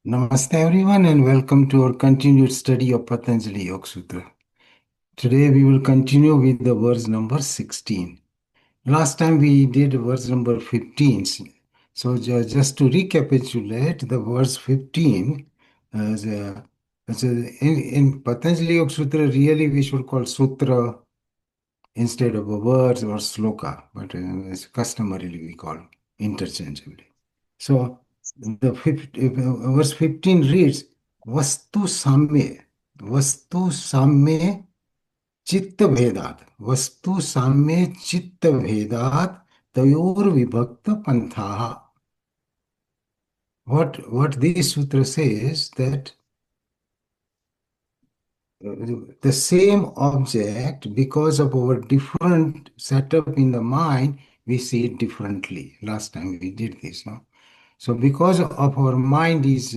Namaste everyone and welcome to our continued study of Patanjali YogSutra. Today we will continue with the verse number 16. Last time we did verse number 15. So just to recapitulate, the verse 15 as in Patanjali YogSutra, really we should call sutra instead of a verse or sloka, but it's customarily we call interchangeably. So verse 15 reads, Vastu Samye Chitta Vedat, Vastu Samye Chitta Vedat, Tayor Vibhakta Panthaha. What this sutra says that the same object, because of our different setup in the mind, we see it differently. Last time we did this, no? So because of our mind is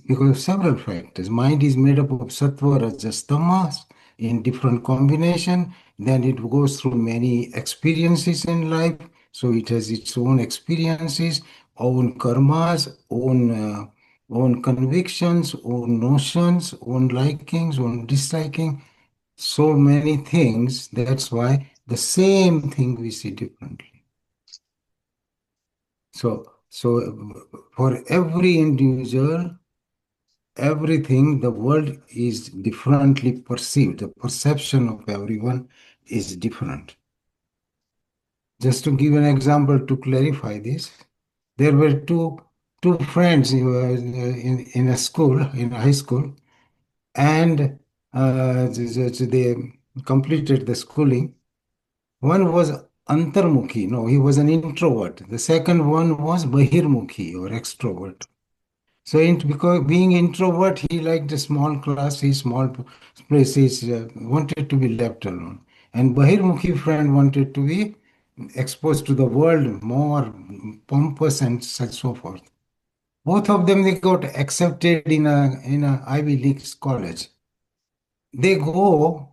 because of several factors. Mind is made up of sattva, rajas, tamas in different combination. Then it goes through many experiences in life. So it has its own experiences, own karmas, own convictions, own notions, own likings, own disliking. So many things. That's why the same thing we see differently. So for every individual, everything, the world is differently perceived. The perception of everyone is different. Just to give an example to clarify this, there were two friends who were in a school, in a high school, and they completed the schooling. One was antarmukhi, no, he was an introvert. The second one was bahirmukhi or extrovert. So, because being introvert, he liked the small classes, small places, wanted to be left alone. And Bahirmukhi friend wanted to be exposed to the world, more pompous and such so forth. Both of them they got accepted in a Ivy League college. They go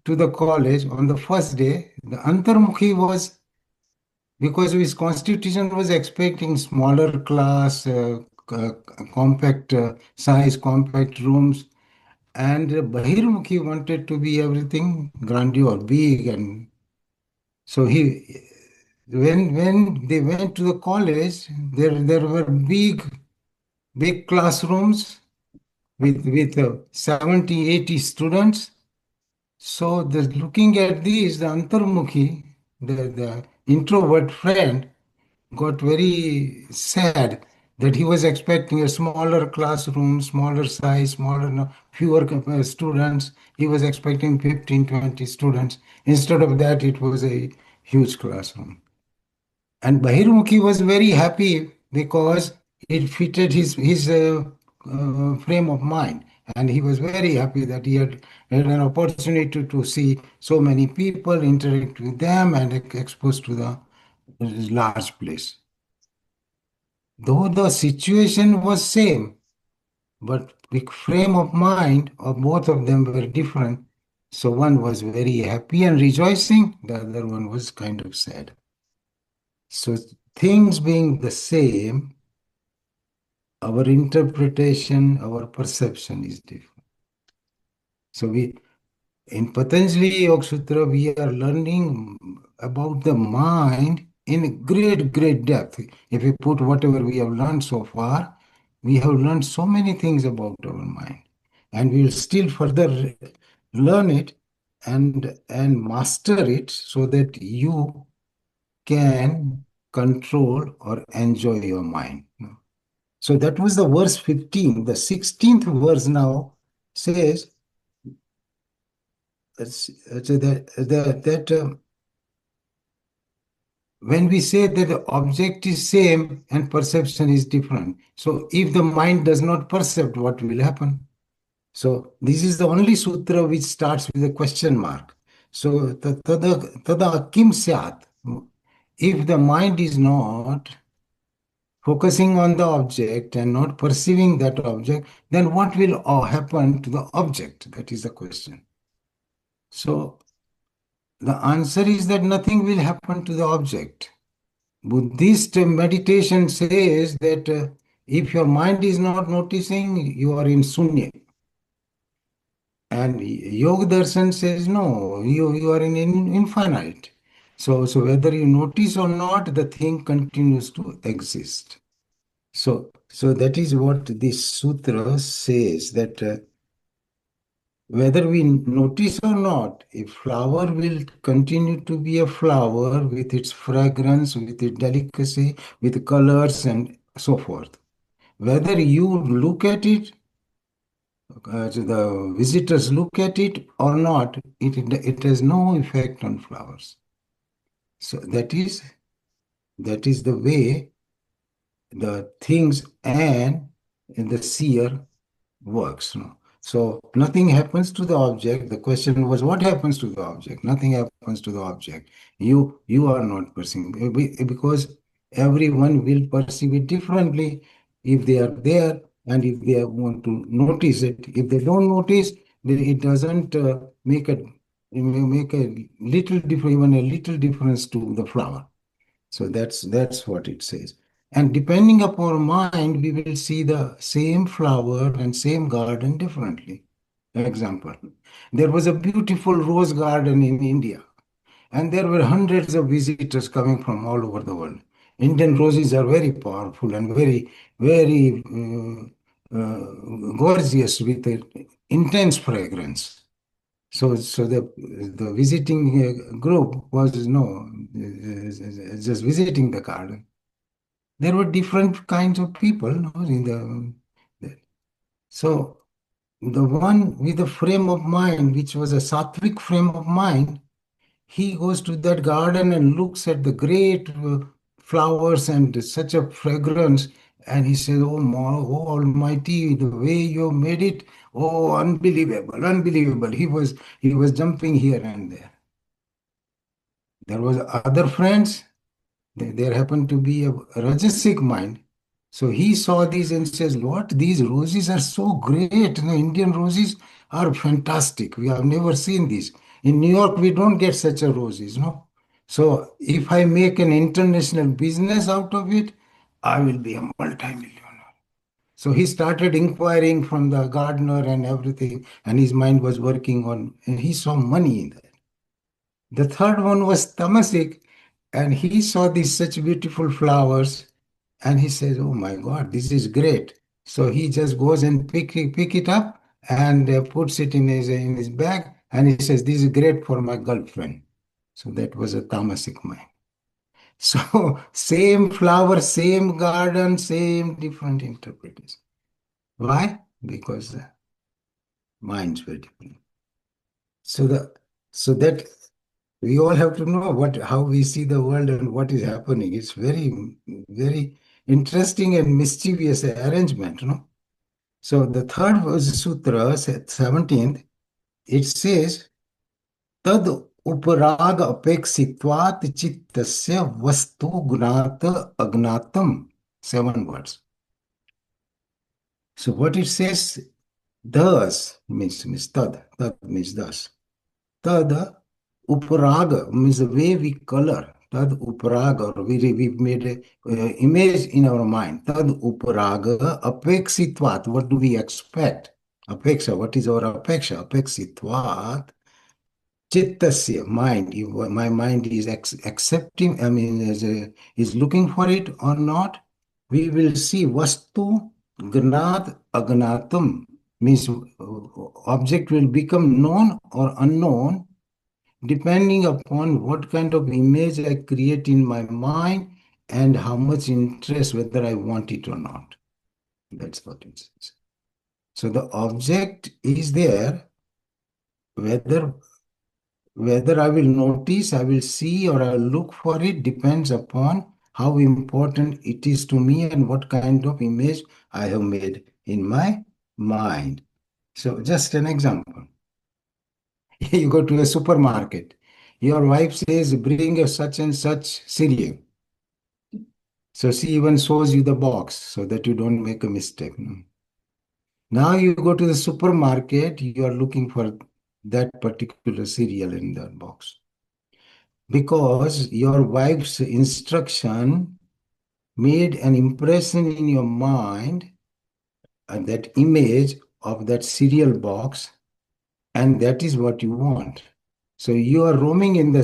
to the college on the first day. The Antarmukhi was because his constitution was expecting smaller class, compact size, compact rooms, and Bahirmukhi wanted to be everything grandeur, big, and so when they went to the college, there were big classrooms with 70, 80 students. So looking at these, the Antarmukhi, the introvert friend, got very sad that he was expecting a smaller classroom, smaller size, smaller, no, fewer students. He was expecting 15, 20 students. Instead of that, it was a huge classroom. And Bahirmukhi was very happy because it fitted his frame of mind. And he was very happy that he had an opportunity to see so many people, interact with them, and exposed to the large place. Though the situation was same, but the frame of mind of both of them were different. So one was very happy and rejoicing, the other one was kind of sad. So things being the same, our interpretation, our perception is different. So we in Patanjali YogSutra, we are learning about the mind in great depth. If we put whatever we have learned so far, we have learned so many things about our mind, and we will still further learn it and master it so that you can control or enjoy your mind. So that was the verse 15. The 16th verse now says that when we say that the object is same and perception is different, so if the mind does not perceive, what will happen? So this is the only sutra which starts with a question mark. So tada kim syat. If the mind is not focusing on the object and not perceiving that object, then what will happen to the object? That is the question. So the answer is that nothing will happen to the object. Buddhist meditation says that If your mind is not noticing, you are in sunya. And Yoga Darshan says no, you are in infinite. So whether you notice or not, the thing continues to exist. So that is what this sutra says, that whether we notice or not, a flower will continue to be a flower with its fragrance, with its delicacy, with colors and so forth. Whether you look at it, so the visitors look at it or not, it has no effect on flowers. So that is the way the things and the seer works. No? So nothing happens to the object. The question was, what happens to the object? Nothing happens to the object. You are not perceiving because everyone will perceive it differently if they are there and if they want to notice it. If they don't notice, it doesn't make a little difference, even a little difference to the flower. So that's what it says. And depending upon mind, we will see the same flower and same garden differently. Example, there was a beautiful rose garden in India, and there were hundreds of visitors coming from all over the world. Indian roses are very powerful and very gorgeous with an intense fragrance. So the visiting group was just visiting the garden. There were different kinds of people, no, so the one with the frame of mind, which was a sattvic frame of mind, he goes to that garden and looks at the great flowers and such a fragrance, and he says, oh Almighty, the way you made it, oh, unbelievable, unbelievable. He was jumping here and there. There was other friends. There happened to be a Rajasic mind. So he saw these and says, what? These roses are so great. Indian roses are fantastic. We have never seen this. In New York, we don't get such a roses, no? So if I make an international business out of it, I will be a multimillionaire. So he started inquiring from the gardener and everything, and his mind was working on, and he saw money in that. The third one was Tamasic, and he saw these such beautiful flowers, and he says, "Oh my God, this is great!" So he just goes and pick it up and puts it in his bag, and he says, "This is great for my girlfriend." So that was a Tamasic mind. So same flower, same garden, same different interpretation. Why? Because the minds were different. So the so that we all have to know how we see the world and what is happening. It's very interesting and mischievous arrangement, no? So the third verse sutra, 17th, it says, Tad uparaga apekshitvat chittasya vastu gnata agnatam. 7 words. So what it says, thus means tad means thus. Tad uparaga means the way we color. Tad uparaga, or we made an image in our mind. Tad uparaga apekshitvat. What do we expect? Apeksha, what is our apeksha? Apekshitvat chittasya, mind. If my mind is accepting, I mean, is looking for it or not, we will see vastu gnat agnatam, means object will become known or unknown depending upon what kind of image I create in my mind and how much interest, whether I want it or not. That's what it says. So the object is there, whether I will notice, I will see, or I will look for it depends upon how important it is to me and what kind of image I have made in my mind. So just an example. You go to a supermarket. Your wife says, bring a such and such cereal. So she even shows you the box so that you don't make a mistake. No? Now you go to the supermarket, you are looking for that particular cereal in that box. Because your wife's instruction made an impression in your mind, and that image of that cereal box, and that is what you want. So you are roaming in the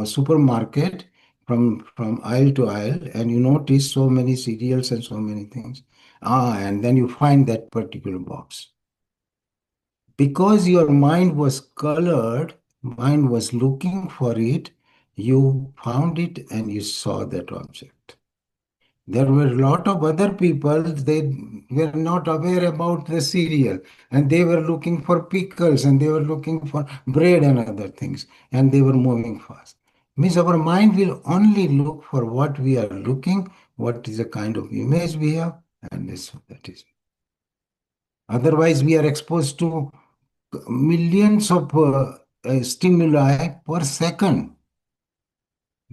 supermarket from aisle to aisle, and you notice so many cereals and so many things. And then you find that particular box. Because your mind was colored, mind was looking for it, you found it and you saw that object. There were a lot of other people, they were not aware about the cereal, and they were looking for pickles and they were looking for bread and other things, and they were moving fast. Means our mind will only look for what we are looking, what is the kind of image we have, and this that is. Otherwise, we are exposed to millions of stimuli per second.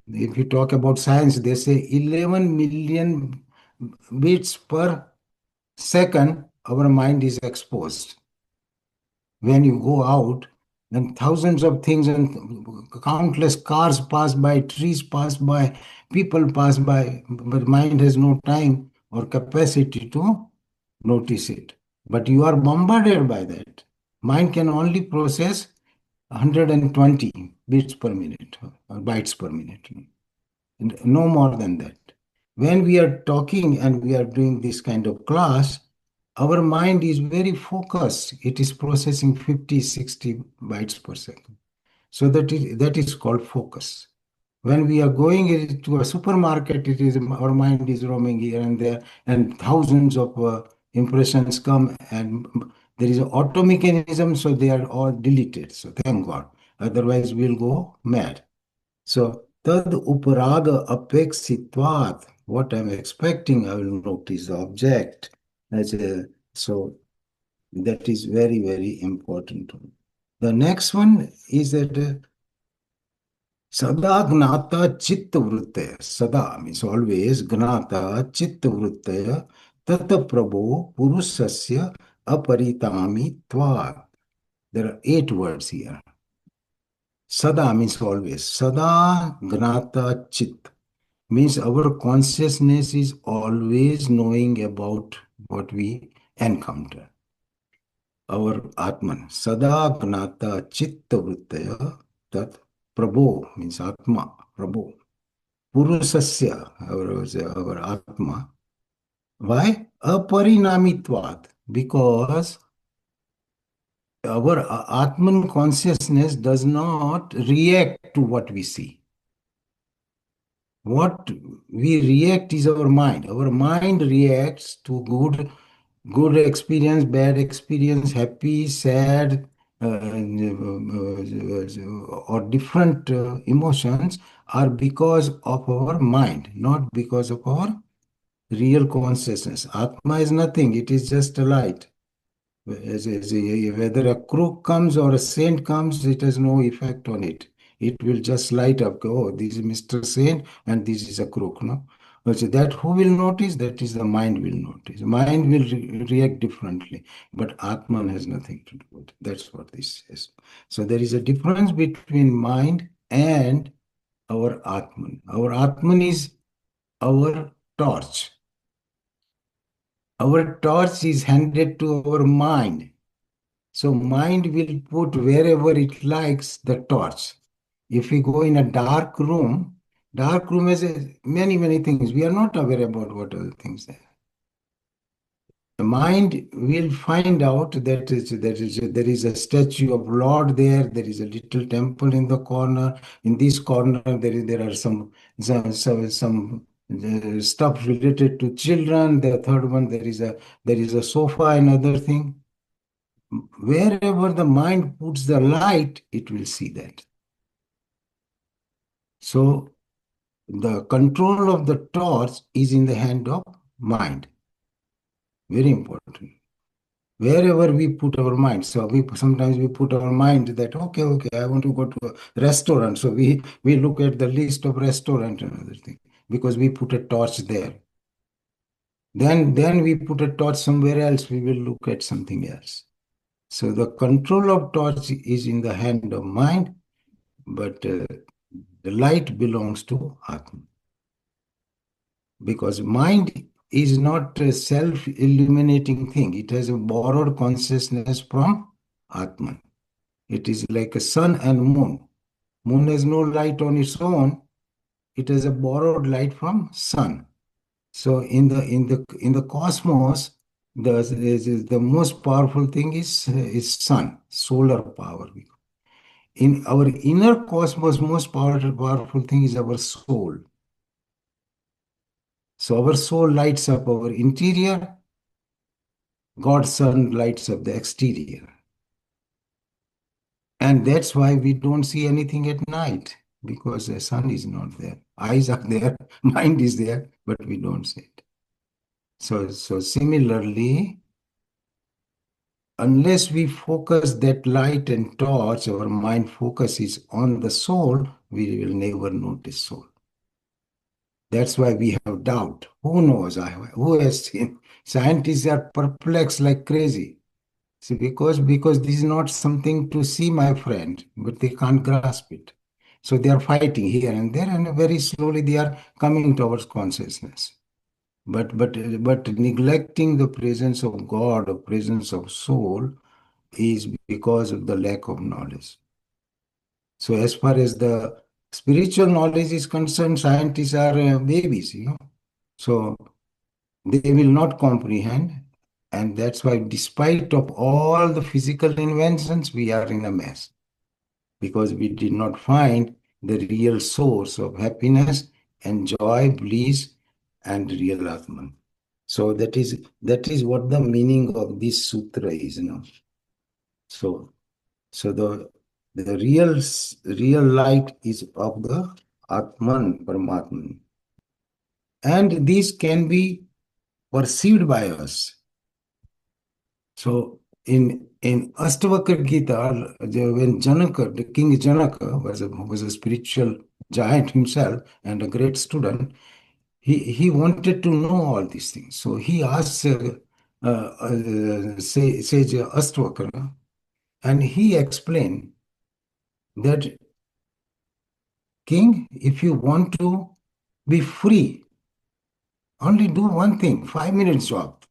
If you talk about science, they say 11 million beats per second, our mind is exposed. When you go out, then thousands of things and countless cars pass by, trees pass by, people pass by, but mind has no time or capacity to notice it. But you are bombarded by that. Mind can only process 120 bits per minute or bytes per minute, no more than that. When we are talking and we are doing this kind of class, our mind is very focused. It is processing 50, 60 bytes per second. So that is called focus. When we are going to a supermarket, it is our mind is roaming here and there, and thousands of impressions come, and there is an auto mechanism, so they are all deleted. So thank God. Otherwise, we'll go mad. So tad uparaga apexitvat. What I'm expecting, I will notice the object. So that is very, very important. The next one is that sada gnata chitta vrittaya. Sada means always gnata chitta vrittaya tata prabho purusasya aparitami tvat. There are 8 words here. Sada means always. Sada gnata chit means our consciousness is always knowing about what we encounter. Our Atman. Sada gnata chitta vrittaya tat Prabhu means Atma. Prabhu. Purusasya, our Atma. Why? Aparinamitvat. Because our Atman consciousness does not react to what we see. What we react is our mind. Our mind reacts to good experience, bad experience, happy, sad, or different emotions are because of our mind, not because of our real consciousness. Atma is nothing, it is just a light. Whether a crook comes or a saint comes, it has no effect on it. It will just light up. Oh, this is Mr. Saint and this is a crook. No, so that who will notice? That is the mind will notice. Mind will react differently, but Atman has nothing to do with it. That's what this says. So there is a difference between mind and our Atman. Our Atman is our torch. Our torch is handed to our mind. So mind will put wherever it likes the torch. If we go in a dark room has many, many things. We are not aware about what are the things there. The mind will find out there is a statue of Lord there. There is a little temple in the corner. In this corner, there are some stuff related to children. The third one, there is a sofa and other thing. Wherever the mind puts the light, it will see that. So the control of the torch is in the hand of mind. Very important. Wherever we put our mind. So we sometimes we put our mind that okay, I want to go to a restaurant. So we look at the list of restaurant and other thing because we put a torch there. Then we put a torch somewhere else, we will look at something else. So the control of torch is in the hand of mind, but the light belongs to Atma. because mind is not a self-illuminating thing. It has a borrowed consciousness from Atman. It is like a sun and moon. Moon has no light on its own. It has a borrowed light from sun. So in the cosmos, the most powerful thing is sun, solar power. In our inner cosmos, most powerful thing is our soul. So our soul lights up our interior. God's sun lights up the exterior. And that's why we don't see anything at night, because the sun is not there. Eyes are there, mind is there, but we don't see it. So similarly, unless we focus that light and torch, our mind focuses on the soul, we will never notice soul. That's why we have doubt. Who knows? Who has seen? Scientists are perplexed like crazy. See, because this is not something to see, my friend, but they can't grasp it. So they are fighting here and there, and very slowly they are coming towards consciousness. But neglecting the presence of God or presence of soul is because of the lack of knowledge. So as far as the spiritual knowledge is concerned, scientists are babies. So they will not comprehend, and that's why despite of all the physical inventions, we are in a mess, because we did not find the real source of happiness and joy, bliss, and real Atman. So that is what the meaning of this sutra is. So so the real light is of the Atman, Paramatman. And these can be perceived by us. So in Ashtavakra Gita, when Janaka, the King Janaka, was a spiritual giant himself and a great student, he wanted to know all these things. So he asked sage Ashtavakra, and he explained that, King, if you want to be free, only do one thing, 5 minutes job,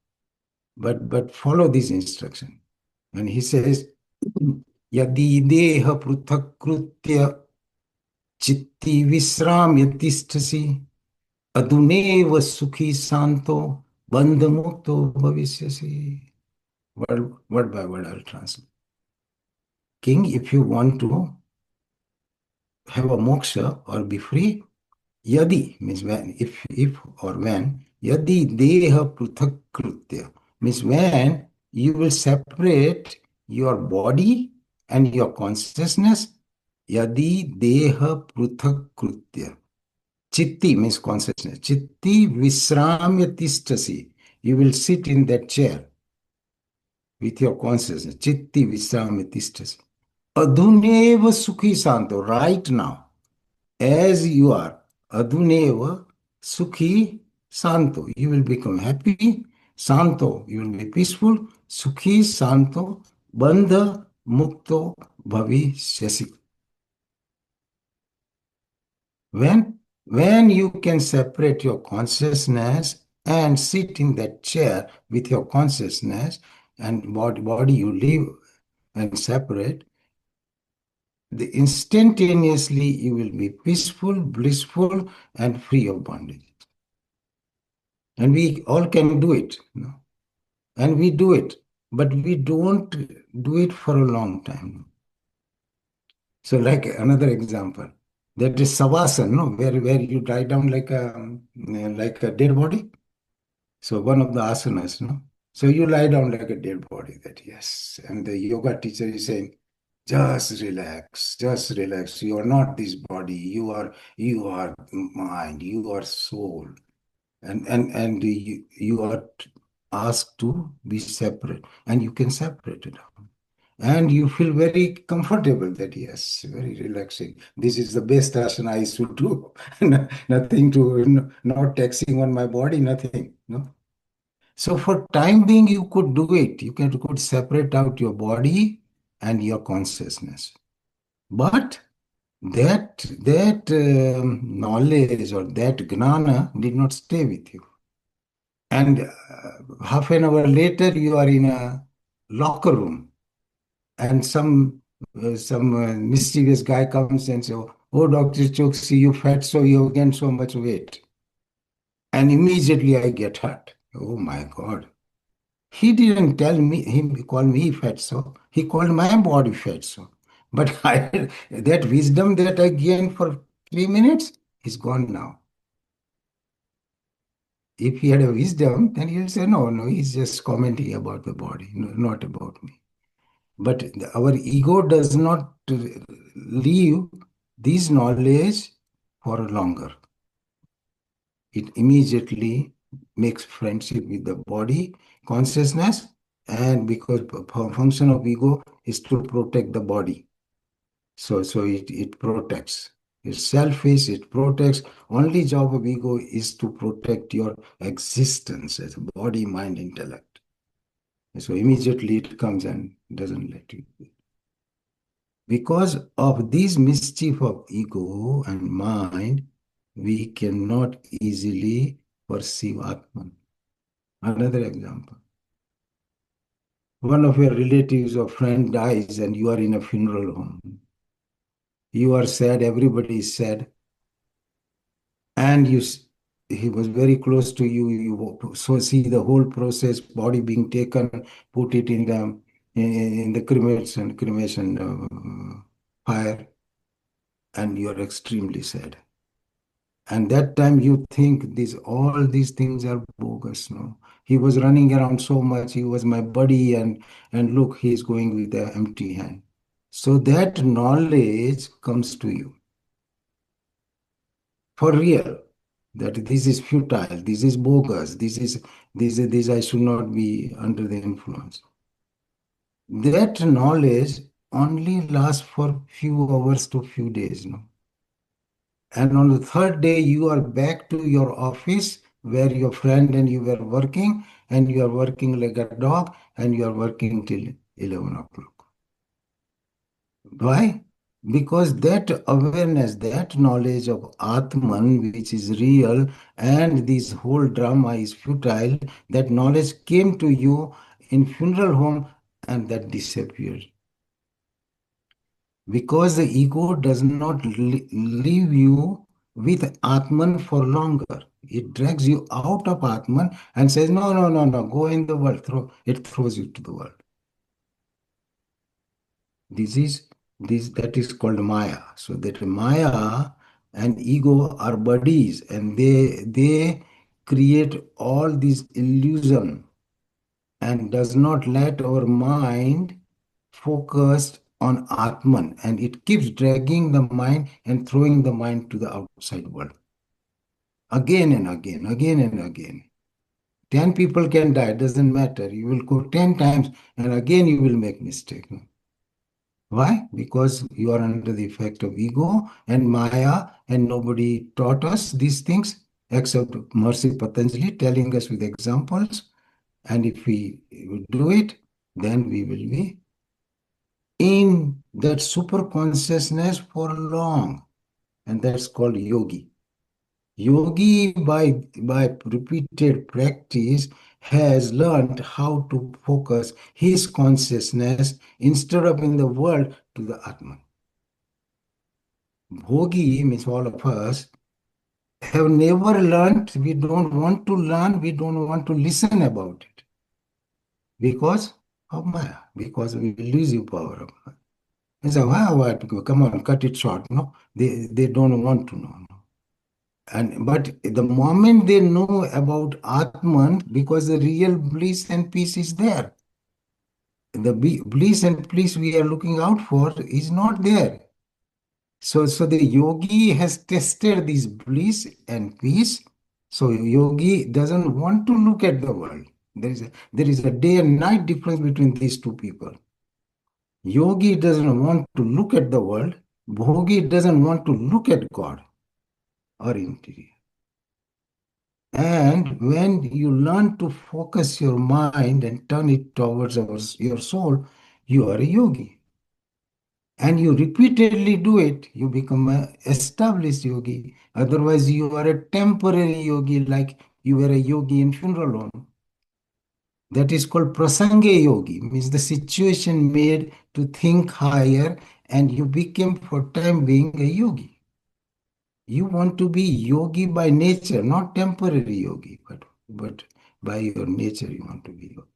but follow this instruction. And he says, यदि देह पृथक्कृत्य चित्ति विश्राम्य तिष्ठसि अधुनैव सुखी शांतो बंध मुक्तो भविष्यसि. Word by word, I'll translate. King, if you want to have a moksha or be free, yadi means when, if or when, yadi deha pruthak means when you will separate your body and your consciousness. Yadi deha pruthak chitti means consciousness. Chitti visramya tishtasi. You will sit in that chair with your consciousness. Chitti visramya tishtasi. Adhuneva sukhi santo. Right now, as you are, adhuneva sukhi santo, you will become happy. Santo, you will be peaceful. Sukhi santo, bandha mukto bhavishyasi. When you can separate your consciousness and sit in that chair with your consciousness, and body you live and separate, the instantaneously you will be peaceful, blissful, and free of bondage. And we all can do it. And we do it, but we don't do it for a long time. So, like another example, that is savasana, no, where you lie down like a dead body. So one of the asanas, no. So you lie down like a dead body. That, yes, and the yoga teacher is saying, just relax, just relax. You are not this body. You are mind. You are soul, and you are asked to be separate, and you can separate it out. And you feel very comfortable that, yes, very relaxing. This is the best asana I should do. Nothing to, not taxing on my body, nothing. No. So for time being, you could do it. You could separate out your body and your consciousness. But that knowledge or that gnana did not stay with you. And half an hour later, you are in a locker room, and some mischievous guy comes and says, "Oh, Dr. Chokshi, you fat, so you gained so much weight." And immediately I get hurt. Oh my God. He didn't tell me, he called me fatso. He called my body fatso. But that wisdom that I gained for 3 minutes is gone now. If he had a wisdom, then he'll say, no, no, he's just commenting about the body, not about me. But our ego does not leave this knowledge for longer. It immediately makes friendship with the body consciousness, and because function of ego is to protect the body, so it protects. It's selfish, it protects. Only job of ego is to protect your existence as a body, mind, intellect. So immediately it comes and doesn't let you. Because of this mischief of ego and mind, we cannot easily perceive Atman. Another example. One of your relatives or friend dies and you are in a funeral home. You are sad, everybody is sad, and he was very close to you. You so see the whole process, body being taken, put it in the cremation fire, and you are extremely sad. And that time you think all these things are bogus. No, he was running around so much. He was my buddy, and look, he's going with an empty hand. So that knowledge comes to you for real. That this is futile. This is bogus. This I should not be under the influence. That knowledge only lasts for few hours to few days. No, and on the third day, you are back to your office where your friend and you were working, and you are working like a dog, and you are working till 11 o'clock. Why? Because that awareness, that knowledge of Atman, which is real, and this whole drama is futile, that knowledge came to you in funeral home and that disappeared. Because the ego does not leave you with Atman for longer. It drags you out of Atman and says, no, no, no, no, go in the world. It throws you to the world. This is this that is called Maya. So that Maya and ego are buddies, and they create all this illusion and does not let our mind focused on Atman, and it keeps dragging the mind and throwing the mind to the outside world again and again, again and again. 10 people can die, doesn't matter. You will go 10 times and again you will make mistake. Why? Because you are under the effect of ego and Maya, and nobody taught us these things except Mercy Patanjali telling us with examples. And if we do it, then we will be in that super consciousness for long. And that's called yogi. Yogi, by repeated practice, has learned how to focus his consciousness instead of in the world to the Atman. Bhogi means all of us have never learned. We don't want to learn. We don't want to listen about it because of Maya, because we lose the power of Maya. And so, what? Come on, cut it short. No, they don't want to know. No. And but the moment they know about Atman, because the real bliss and peace is there, the bliss and peace we are looking out for is not there. So the yogi has tested this bliss and peace. So yogi doesn't want to look at the world. There is a day and night difference between these two people. Yogi doesn't want to look at the world. Bhogi doesn't want to look at God or interior. And when you learn to focus your mind and turn it towards your soul, you are a yogi. and you repeatedly do it, you become a established yogi. Otherwise, you are a temporary yogi, like you were a yogi in funeral home. That is called prasanga yogi, means the situation made to think higher, and you became for time being a yogi. You want to be yogi by nature, not temporary yogi, but by your nature you want to be yogi.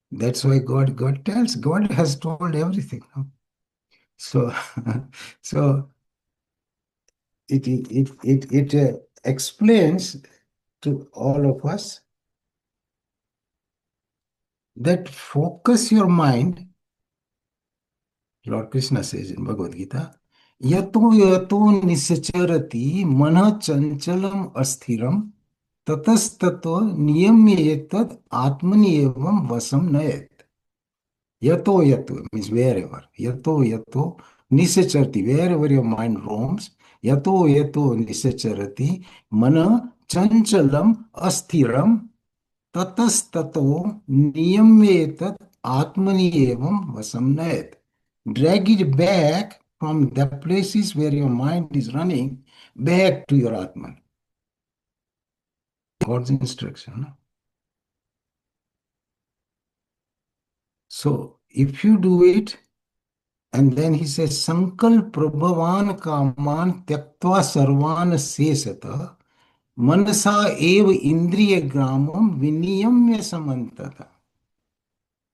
That's why God has told everything. No? So, so it explains to all of us that focus your mind. Lord Krishna says in Bhagavad Gita, yato yato nisacharati mana chanchalam asthiram tatastato niyamyetat atmani evam vasam nayat. Yato yato means wherever. Yato yato nisacharati, wherever your mind roams. Yato yato nisacharati mana chanchalam asthiram tatastato niyamyetat atmani evam vasam nayat. Drag it back from the places where your mind is running back to your Atman. God's instruction. No? So if you do it, and then he says, Sankal Prabhavan Kaman Tyaktva Sarvan Sesata Manasa Eva Indriya Gramam Viniyamya Samantata.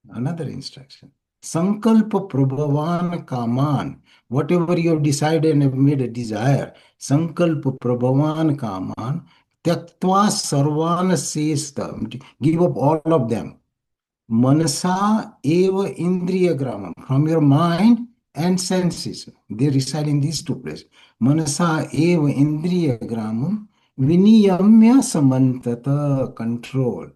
Another instruction. Sankalpa Prabhavan Kaman. Whatever you have decided and have made a desire. Sankalpa Prabhavan Kaman. Tyaktva Sarvana Sesta. Give up all of them. Manasa Eva Indriya Gramam. From your mind and senses. They reside in these two places. Manasa Eva Indriya Gramam. Viniyamya Samantata. Control.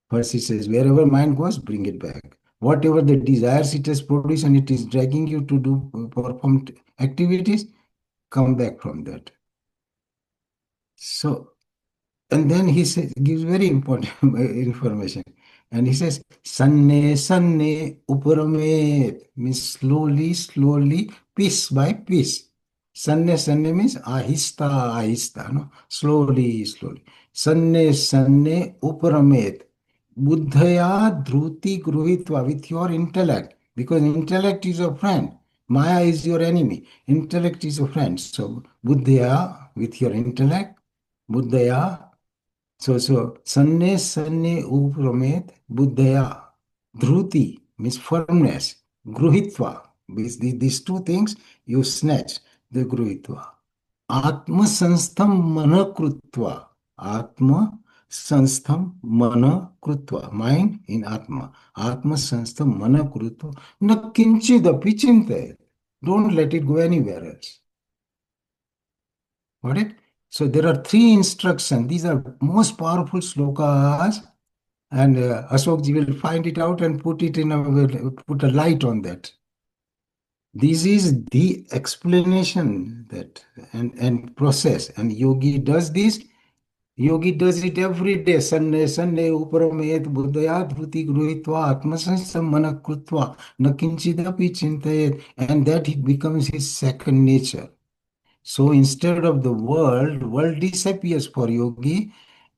First, he says, wherever mind goes, bring it back. Whatever the desires it has produced and it is dragging you to do perform activities, come back from that. So, and then he says, gives very important information. And he says, Sanne, Sanne, Uparame, means slowly, slowly, piece by piece. Sanne, Sanne means ahista, ahista, no? Slowly, slowly. Sanne, Sanne, Uparamet. Buddhaya dhruti gruhitva, with your intellect, because intellect is your friend. Maya is your enemy. Intellect is your friend. So, Buddhaya, with your intellect, Buddhaya. So, sanne sanne upramet buddhaya. Dhruti means firmness. Gruhitva means these two things you snatch, the gruhitva. Atma sanstham mana krutva. Atma sanstham mana krutva. Mind in Atma. Atma sanstham mana krutva. Na kinchidapi chintayat. Don't let it go anywhere else. Got it? So there are three instructions. These are most powerful slokas, and Ashokji will find it out and put it in put a light on that. This is the explanation that and process. And yogi does this. Yogi does it every day. Sanne sanne uparameyat buddhaya dhruti gruhitva atmasansam manakrutva nakinchidapi chintayet. And that it becomes his second nature. So instead of the world disappears for yogi,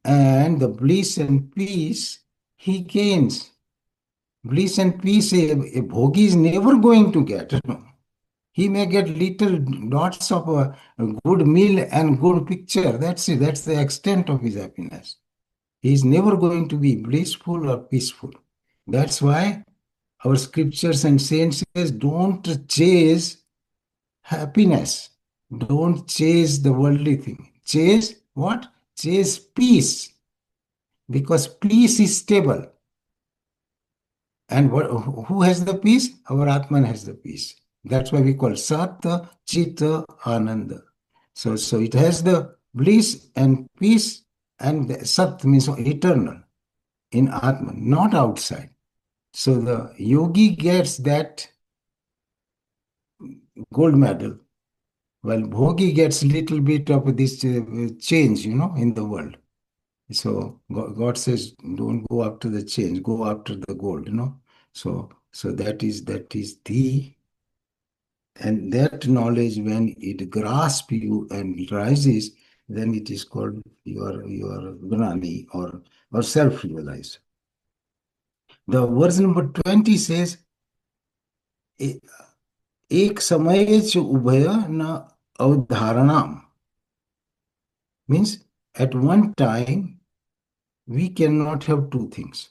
and the bliss and peace he gains. Bliss and peace a bhogi is never going to get. He may get little dots of a good meal and good picture. That's it. That's the extent of his happiness. He is never going to be blissful or peaceful. That's why our scriptures and saints says, don't chase happiness. Don't chase the worldly thing. Chase what? Chase peace. Because peace is stable. And who has the peace? Our Atman has the peace. That's why we call Sat, Chita, Ananda. So it has the bliss and peace, and the Sat means eternal in Atman, not outside. So the yogi gets that gold medal, while Bhogi gets little bit of this change, in the world. So God says, don't go after the change, go after the gold. So So that is the, and that knowledge, when it grasps you and rises, then it is called your Gnani, or self-realized. The verse number 20 says, "ए- एक समय च उभय न अवधारणाम," means at one time we cannot have two things.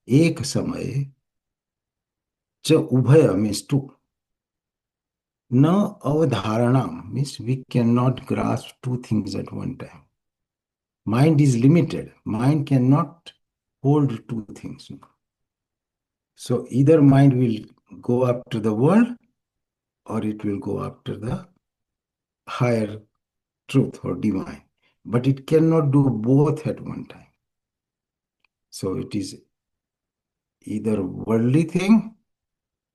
एक समय च उभय means two. Na avadharanam means we cannot grasp two things at one time. Mind is limited. Mind cannot hold two things. So either mind will go up to the world, or it will go up to the higher truth or divine. But it cannot do both at one time. So it is either worldly thing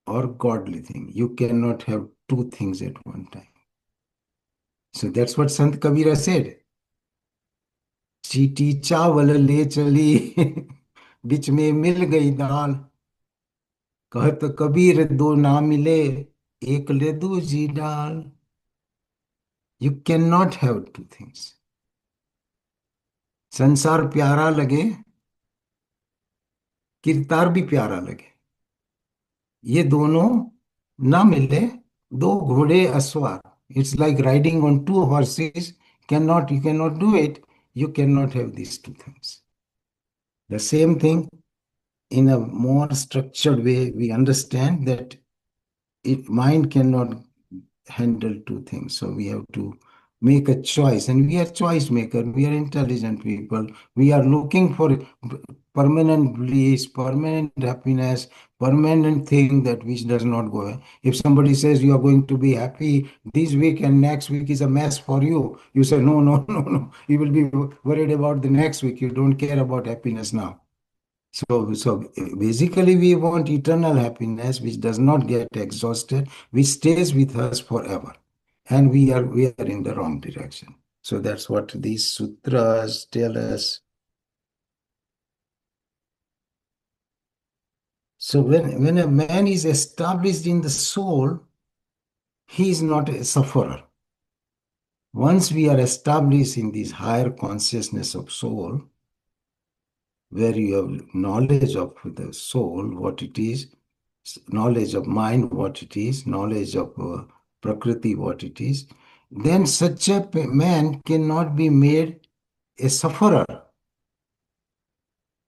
or godly thing. You cannot have two things at one time. So that's what Sant Kabira said. चीटी चावल ले चली बीच में मिल गई दाल, कहत कबीर दो ना मिले, एक ले दूजी डाल. You cannot have two things. संसार प्यारा लगे, किरतार भी प्यारा लगे, ये दोनों ना मिले, दो घोड़े अस्वार. It's like riding on two horses. You cannot do it. You cannot have these two things. The same thing, in a more structured way, we understand that mind cannot handle two things. So we have to make a choice, and we are choice maker. We are intelligent people. We are looking for permanent bliss, permanent happiness, permanent thing that which does not go away. If somebody says you are going to be happy this week and next week is a mess for you, you say no, no, no, no. You will be worried about the next week. You don't care about happiness now. So basically, we want eternal happiness, which does not get exhausted, which stays with us forever, and we are in the wrong direction. So that's what these sutras tell us. So when a man is established in the soul, he is not a sufferer. Once we are established in this higher consciousness of soul, where you have knowledge of the soul, what it is, knowledge of mind, what it is, knowledge of Prakriti, what it is, then such a man cannot be made a sufferer.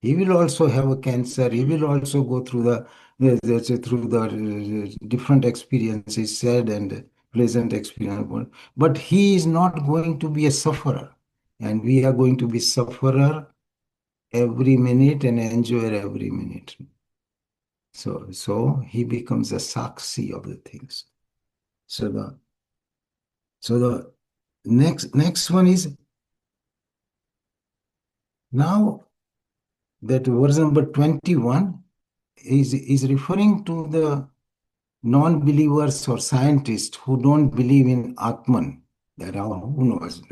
He will also have a cancer. He will also go through the different experiences, sad and pleasant experience. But he is not going to be a sufferer, and we are going to be sufferer every minute and enjoy every minute. So he becomes a saksi of the things. So the next one is, now that verse number 21 is referring to the non-believers or scientists who don't believe in Atman. That who knows?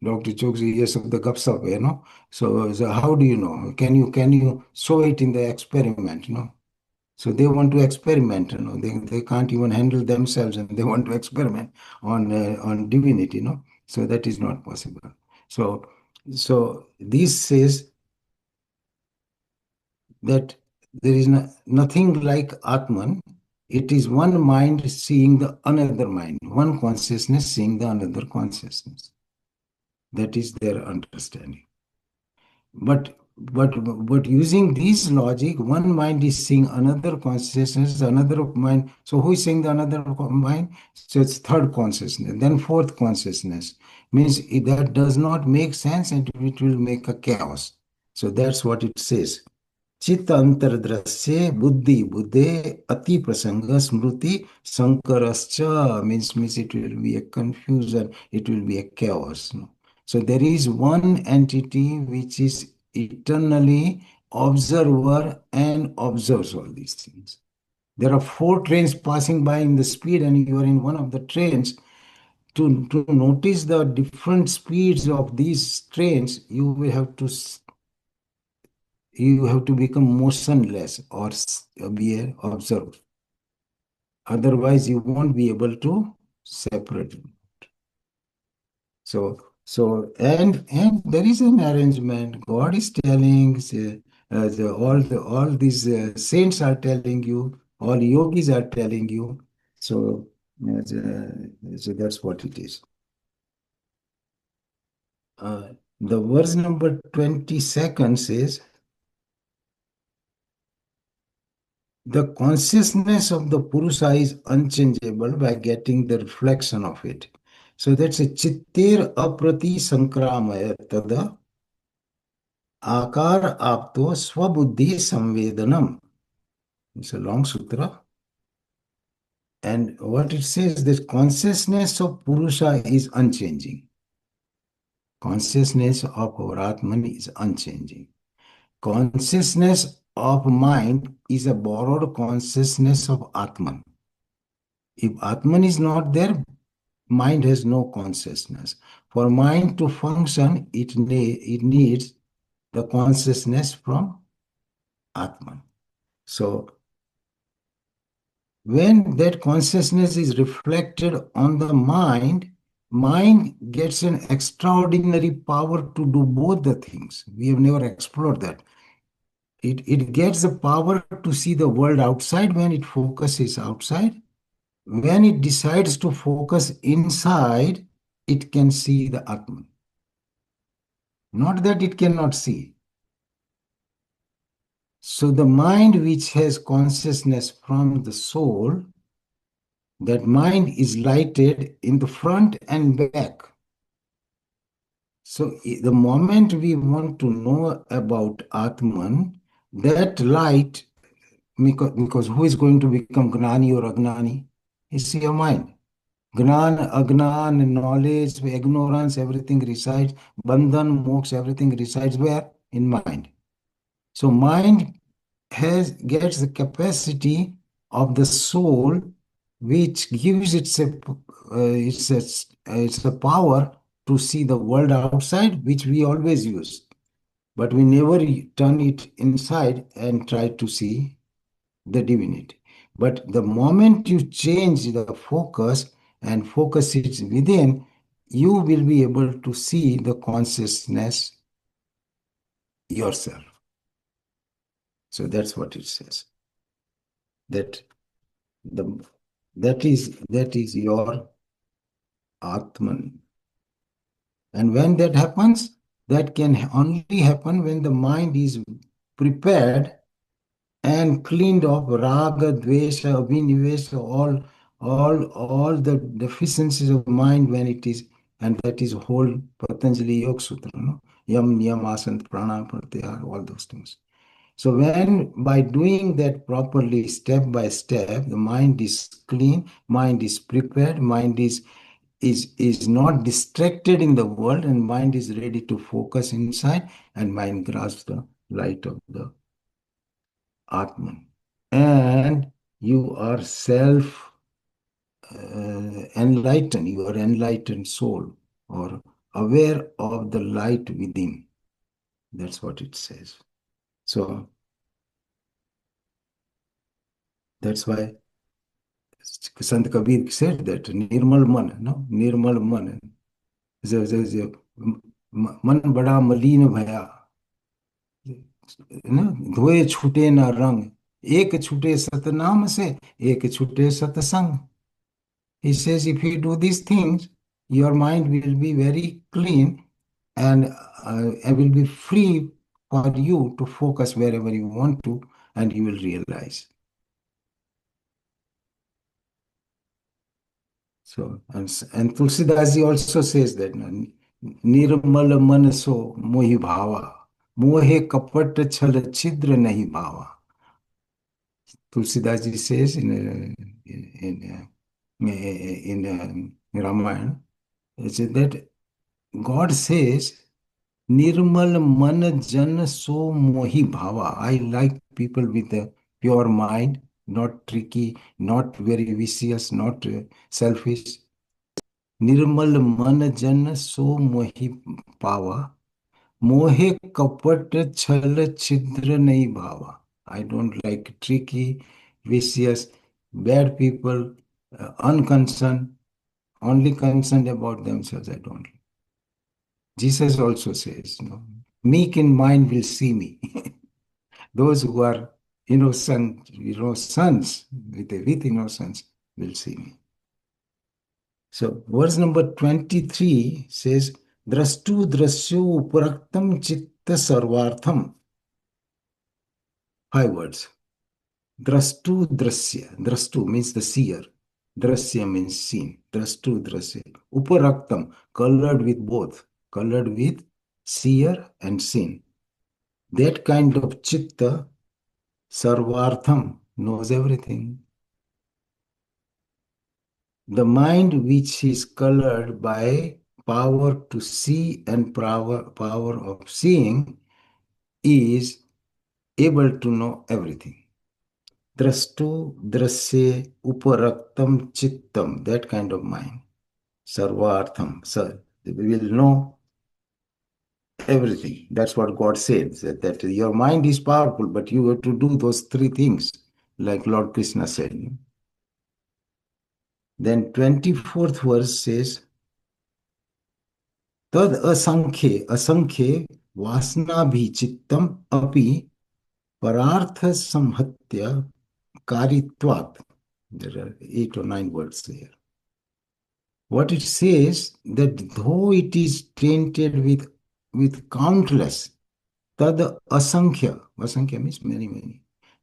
Dr. Chokshi, yes, of the Gupsap, So how do you know? Can you show it in the experiment? So they want to experiment, they can't even handle themselves, and they want to experiment on divinity, So that is not possible. So this says that there is nothing like Atman. It is one mind seeing the another mind, one consciousness seeing the another consciousness. That is their understanding. But using this logic, one mind is seeing another consciousness, another mind. So who is seeing the another mind? So it's third consciousness, then fourth consciousness. Means that does not make sense, and it will make a chaos. So that's what it says. चित्त अंतर्दृश्य बुद्धि बुद्धे अति प्रसंग स्मृति संकरश्च, means it will be a confusion, it will be a chaos. So there is one entity which is eternally observer and observes all these things. There are four trains passing by in the speed, and you are in one of the trains. To notice the different speeds of these trains, you will have to you have to become motionless or be observed. Otherwise, you won't be able to separate. And there is an arrangement. God is telling, all these saints are telling you, all yogis are telling you. So, so that's what it is. The verse number 22nd says, the consciousness of the Purusha is unchangeable by getting the reflection of it. So that's a chitter aprati sankramaya tada akar apto swabuddhi samvedanam. It's a long sutra. And what it says, that consciousness of Purusha is unchanging. Consciousness of our Atman is unchanging. Consciousness of mind is a borrowed consciousness of Atman. If Atman is not there, mind has no consciousness. For mind to function, it needs the consciousness from Atman. So, when that consciousness is reflected on the mind gets an extraordinary power to do both the things. We have never explored that. It gets the power to see the world outside when it focuses outside. When it decides to focus inside, it can see the Atman. Not that it cannot see. So the mind which has consciousness from the soul, that mind is lighted in the front and back. So the moment we want to know about Atman, that light, because who is going to become Gnani or Agnani? It's your mind. Gnan, Agnan, knowledge, ignorance, everything resides. Bandhan, moksha, everything resides where? In mind. So mind gets the capacity of the soul, which gives it's a power to see the world outside, which we always use, but we never turn it inside and try to see the divinity. But the moment you change the focus and focus it within, you will be able to see the consciousness yourself. So that's what it says. That the that is your Atman. And when that happens, that can only happen when the mind is prepared and cleaned of raga, dvesha, abhinivesha, all the deficiencies of mind when it is, and that is whole Patanjali YogSutra, no? Yam, niyam, asana, prana, pratyahara, all those things. So when by doing that properly, step by step, the mind is clean, mind is prepared, mind is not distracted in the world, and mind is ready to focus inside, and mind grasps the light of the Atman. And you are self enlightened, you are enlightened soul, or aware of the light within. That's what it says. So that's why Sant Kabir said that Nirmal Man, no? Nirmal Man. मन बड़ा मलिन भया, ना धोए छूटे ना रंग, एक छूटे सतनाम से, एक छूटे सतसंग. He says, if you do these things, your mind will be very clean, and will be free for you to focus wherever you want to, and you will realize. So, and Tulsidas ji also says that, Nirmal manaso mohi bhava, mohe kapat chal chidra nahi bhava. Tulsidas ji says in Ramayana, it says that God says, Nirmal man jan so mohi bhava. I like people with a pure mind, not tricky, not very vicious, not selfish. Nirmal man jan so mohi bhava. मोहे कपट छल छिद्र नहीं भावा. I don't like tricky, vicious, bad people, unconcerned, only concerned about themselves. I don't. Jesus also says, meek in mind will see me. Those who are innocent, sons with innocence will see me. So verse number 23 says, Drastu drasyo uparaktam chitta sarvartham. 5 words. Drastu drasya. Drastu means the seer. Drasya means seen. Drastu drasya. Uparaktam, colored with both. Colored with seer and seen. That kind of chitta, sarvartham, knows everything. The mind which is colored by power to see and power of seeing is able to know everything. Drastu, drasye, uparaktam, chittam, that kind of mind. Sarvartham, we will know everything. That's what God says, that your mind is powerful, but you have to do those three things, like Lord Krishna said. Then 24th verse says, Tad asankhye vasna bhi chittam api parartha samhatya karitvat. There are 8 or 9 words here. What it says that though it is tainted with countless, tad asankhya means many, many.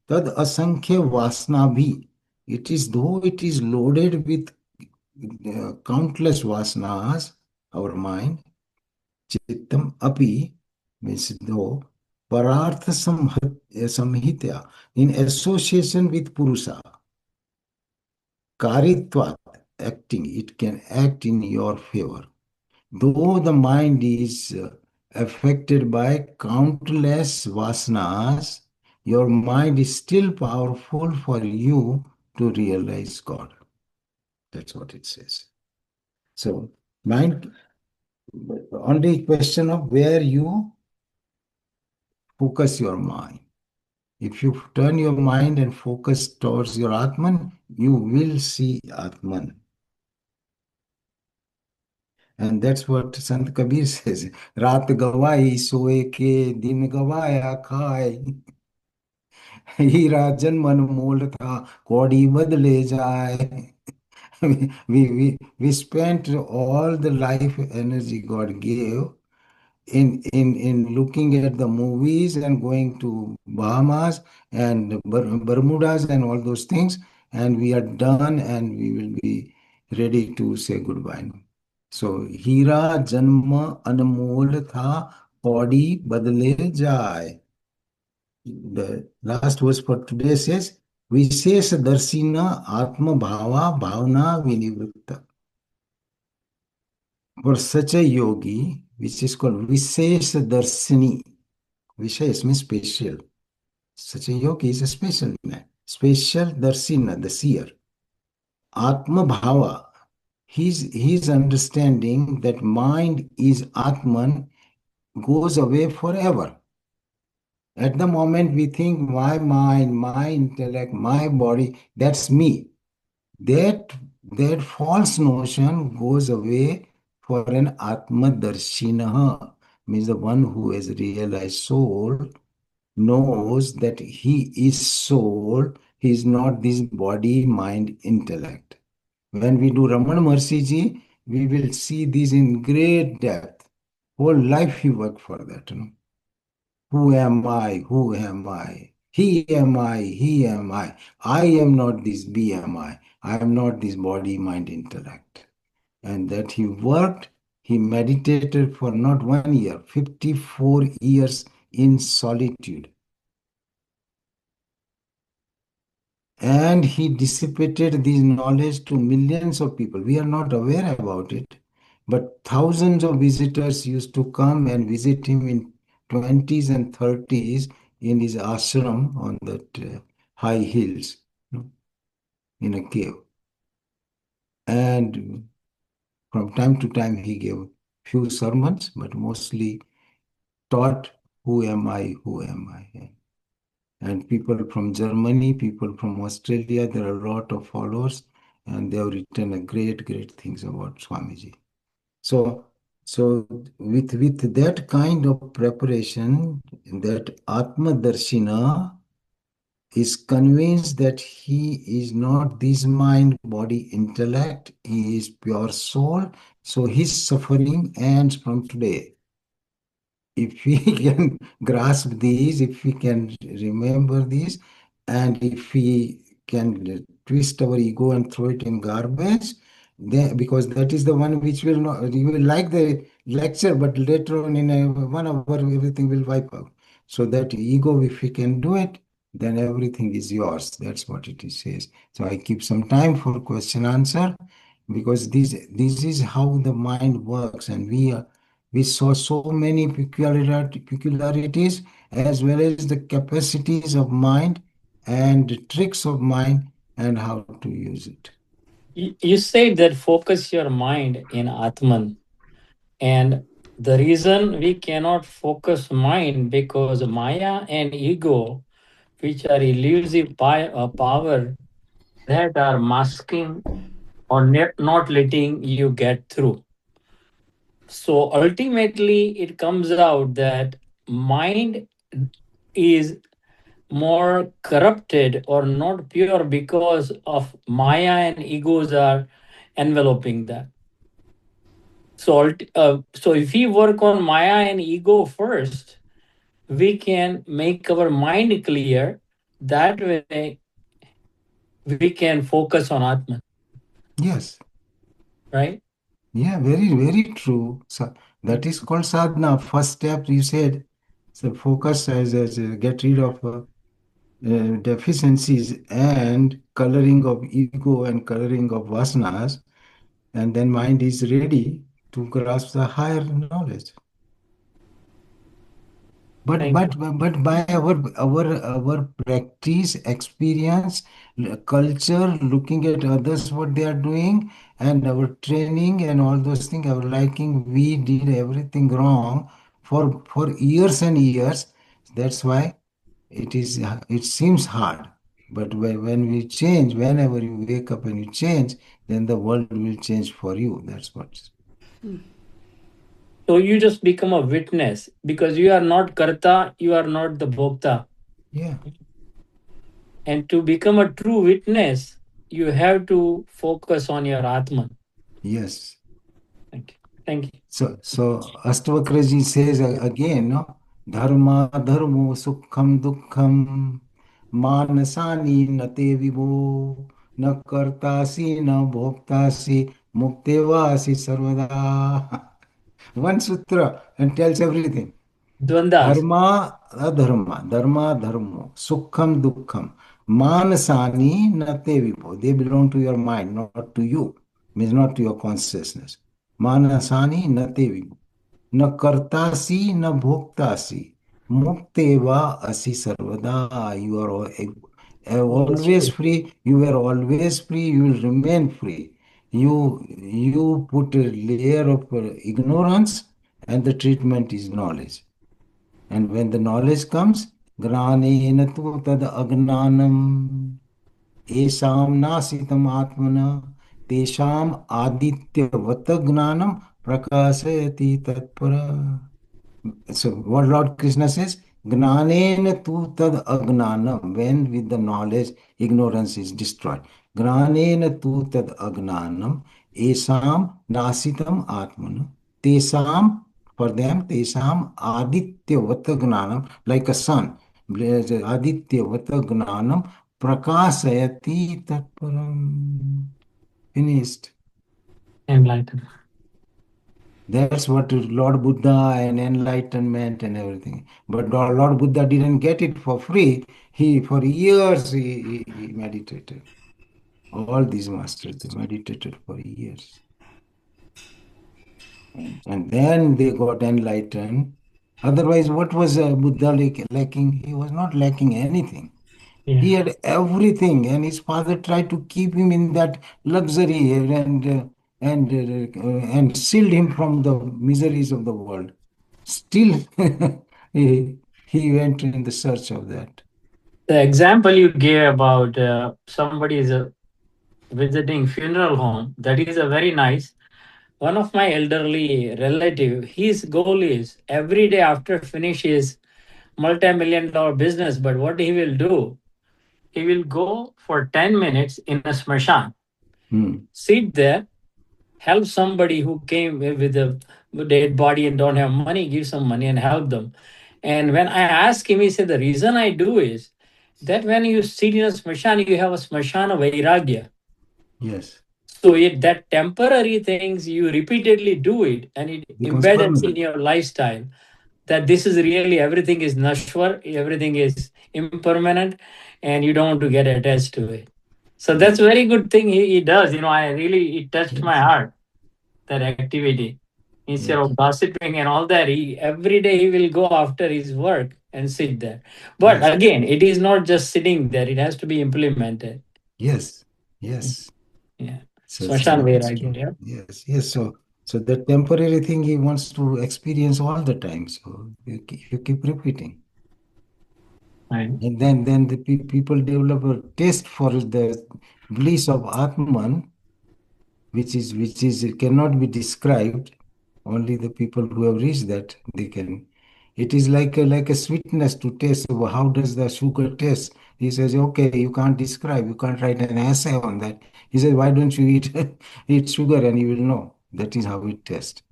Tad asankhya vasna bhi. Though it is loaded with countless vasanas, our mind, Chittam api means though parartha samhitya in association with purusa karitvat acting, it can act in your favor. Though the mind is affected by countless vasanas, your mind is still powerful for you to realize God. That's what it says. So mind, only question of where you focus your mind. If you turn your mind and focus towards your Atman, you will see Atman. And that's what Sant Kabir says. Raat gawai soe ke din gawaya khai. हीरा जन्म अनमोल था कौड़ी बदले जाए. We spent all the life energy God gave in looking at the movies and going to Bahamas and Bermudas and all those things, and we are done and we will be ready to say goodbye now. So हीरा जन्म अनमोल था कौड़ी बदले जाए. The last verse for today says विशेष दर्शिना आत्म भावा भावना विनिवृत्त. For such a yogi, which is called Vishesh Darsini, Vishesh means special. Such a yogi is a special man. Special Darsina, the seer. Atma Bhava, his understanding that mind is Atman goes away forever. At the moment we think my mind, my intellect, my body, that's me. That that false notion goes away for an Atma Darshinaha, means the one who has realized soul knows that he is soul, he is not this body, mind, intellect. When we do Raman Mercy Ji, we will see this in great depth. Whole life he worked for that. Who am I? Who am I? He am I, he am I. I am not this BMI. I am not this body, mind, intellect. And that he worked, he meditated for not 1 year, 54 years in solitude. And he dissipated this knowledge to millions of people. We are not aware about it, but thousands of visitors used to come and visit him in 20s and 30s in his ashram on that high hills, in a cave. And from time to time he gave few sermons, but mostly taught, who am I? And people from Germany, people from Australia, there are a lot of followers, and they have written a great things about Swamiji. So, so with that kind of preparation, that Atma Darshina is convinced that he is not this mind, body, intellect, he is pure soul. So his suffering ends from today. If we can grasp these, if we can remember these, and if we can twist our ego and throw it in garbage, then because that is the one which will not, you will like the lecture, but later on in 1 hour, everything will wipe out. So that ego, if we can do it, then everything is yours. That's what it says. So I keep some time for question answer because this is how the mind works, and we saw so many peculiarities as well as the capacities of mind and the tricks of mind and how to use it. You said that focus your mind in Atman. And the reason we cannot focus mind because Maya and ego, which are elusive power that are masking or not letting you get through. So ultimately, it comes out that mind is more corrupted or not pure because of Maya and egos are enveloping that. So if we work on Maya and ego first, we can make our mind clear. That way, we can focus on Atman, Yes. right? Yeah, very true. So that is called sadhana. First step you said. So focus as get rid of deficiencies and coloring of ego and coloring of vasanas, and then mind is ready to grasp the higher knowledge. But Thank you. but but by our practice, experience, culture, looking at others what they are doing, and our training and all those things, our liking, we did everything wrong for years and years. That's why it seems hard. But when we change, whenever you wake up and you change, then the world will change for you. That's what. So you just become a witness because you are not karta, you are not the bhokta. Yeah. And to become a true witness, you have to focus on your Atman. Yes. Thank you. Thank you. So Astavakraji says again, no? Dharma dharmo sukham dukkham manasani nate vibo na kartasi na bhoktasi muktevasi sarvada. One sutra and tells everything. Dwandas. Dharma, adharma, dharma, dharmo, sukham, dukkham, manasani, nate vipo. They belong to your mind, not to you, means not to your consciousness. Manasani, nate vipo. Na kartasi, na bhoktasi. Mukteva asi sarvada. You are always free. You were always free. You will remain free. You put a layer of ignorance, and the treatment is knowledge. And when the knowledge comes, Granena tu tad agnanam esam nasitam atmana tesham adityavata gnanam prakasayati tatpara. So what Lord Krishna says, Gnanena tu tad agnanam. When with the knowledge, ignorance is destroyed. Gnanena tu tad agnanam esam nasitam atmana. Tesam, for them, tesam aditya vata gnanam, like a sun. Aditya vata gnanam prakasayati tatparam. Finished. Enlightened. That's what Lord Buddha and enlightenment and everything. But Lord Buddha didn't get it for free. He for years he meditated. All these masters they meditated for years, and then they got enlightened. Otherwise, what was Buddha lacking? He was not lacking anything. He Yeah. had everything, and his father tried to keep him in that luxury and sealed him from the miseries of the world. Still, he went in the search of that. The example you gave about somebody is visiting funeral home, that is a very nice. One of my elderly relative, his goal is every day after finish his multi-million dollar business, but what he will do, he will go for 10 minutes in a smashan, Hmm. sit there, help somebody who came with a dead body and don't have money, give some money and help them. And when I asked him, he said, the reason I do is that when you sit in a smashan, you have a smashana vairagya. Yes, So that temporary things, you repeatedly do it and it becomes embeds in permanent. your lifestyle that this is really everything is nashwar, everything is impermanent, and you don't want to get attached to it. So Yes, that's a very good thing he does. I really, it touched my yes, heart, that activity. Instead yes, of gossiping and all that, he every day he will go after his work and sit there. But yes, again, it is not just sitting there, it has to be implemented. yes, yes. Yeah. So Smashan that's Vairagya, true. yeah. Yes, yes. So that temporary thing he wants to experience all the time. So you keep repeating, Right. and then the people develop a taste for the bliss of Atman, which is it cannot be described. Only the people who have reached that they can. It is like a sweetness to taste. Well, how does the sugar taste? He says, okay, you can't describe, you can't write an essay on that. He says, why don't you eat eat sugar and you will know. That is how it tastes.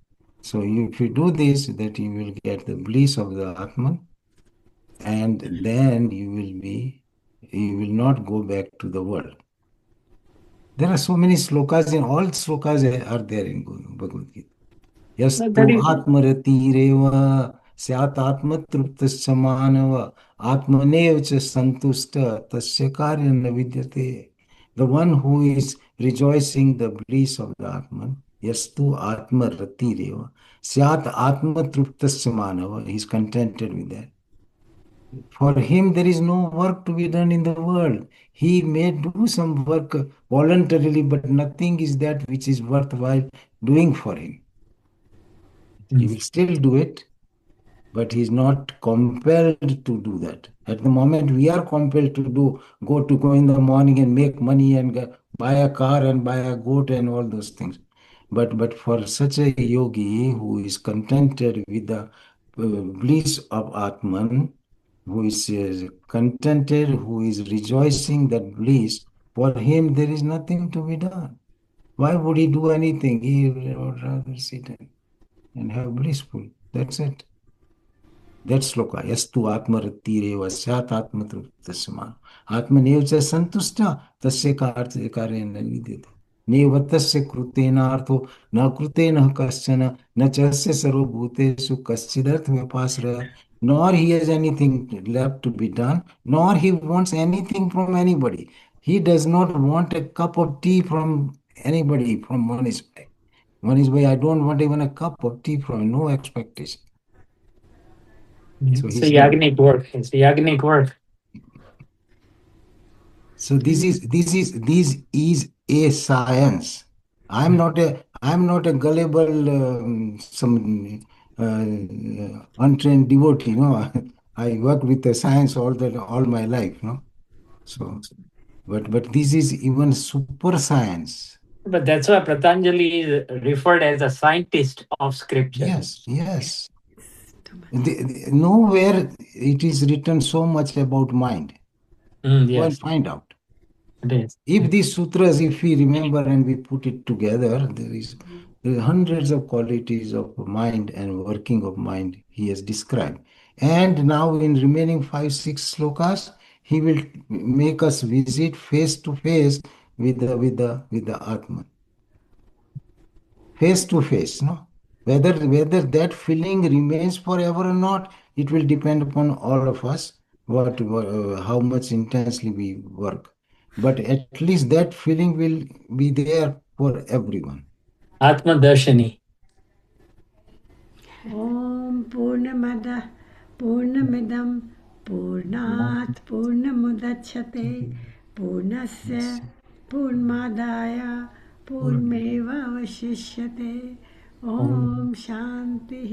So if you do this, that you will get the bliss of the Atman, and then you will not go back to the world. There are so many slokas, in all slokas are there in Bhagavad Gita. That Yastu is atmaratireva syat atmatruptasya manava atmanev cha santusta tasya karyana vidyate. The one who is rejoicing the bliss of the Atman, yastu atmaratireva syat atmatruptasya manava, he is contented with that. For him, there is no work to be done in the world. He may do some work voluntarily, but nothing is that which is worthwhile doing for him. He will still do it, but he is not compelled to do that. At the moment, we are compelled to go in the morning and make money and buy a car and buy a goat and all those things. But for such a yogi who is contented with the bliss of Atman, who is contented, who is rejoicing that bliss, for him there is nothing to be done. Why would he do anything? He would rather sit and have blissful. That's it. That sloka. Yastu atmarattireva syat atmatrutasma. Atmanev cha santusta tasya karyena vidyate. Neva tasya krutena artho na krutena kaschana na chasya sarvabhutesu kaschidart vyapasraya. Nor he has anything left to be done, nor he wants anything from anybody. He does not want a cup of tea from anybody, from one is by. One is by, I don't want even a cup of tea from, no expectation. So it's a he's done. yagnic work. It's a yagnic work. So this is a science. I'm not a gullible some untrained devotee. No, I work with the science all my life. No, so but this is even super science. But that's why Patanjali is referred as a scientist of scripture. Yes, yes. Nowhere it is written so much about mind. Go and Yes, find out. it is. If these sutras, if we remember and we put it together, there are hundreds of qualities of mind and working of mind he has described. And now in remaining five, six slokas, he will make us visit face to face with the Atman. Face to face, no? Whether that feeling remains forever or not, it will depend upon all of us, how much intensely we work. But at least that feeling will be there for everyone. Atma Darshani. ॐ पूर्णमदः पूर्णमिदं पूर्णात् पूर्णमुदच्छते पूर्णस्य पूर्णमादाय पूर्णमेवावशिष्यते ॐ शान्तिः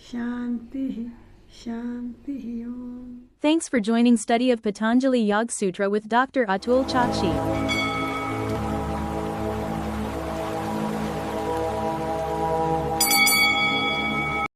Shanti, Shanti Om. Thanks for joining study of Patanjali YogSutra with Dr. Atul Chokshi.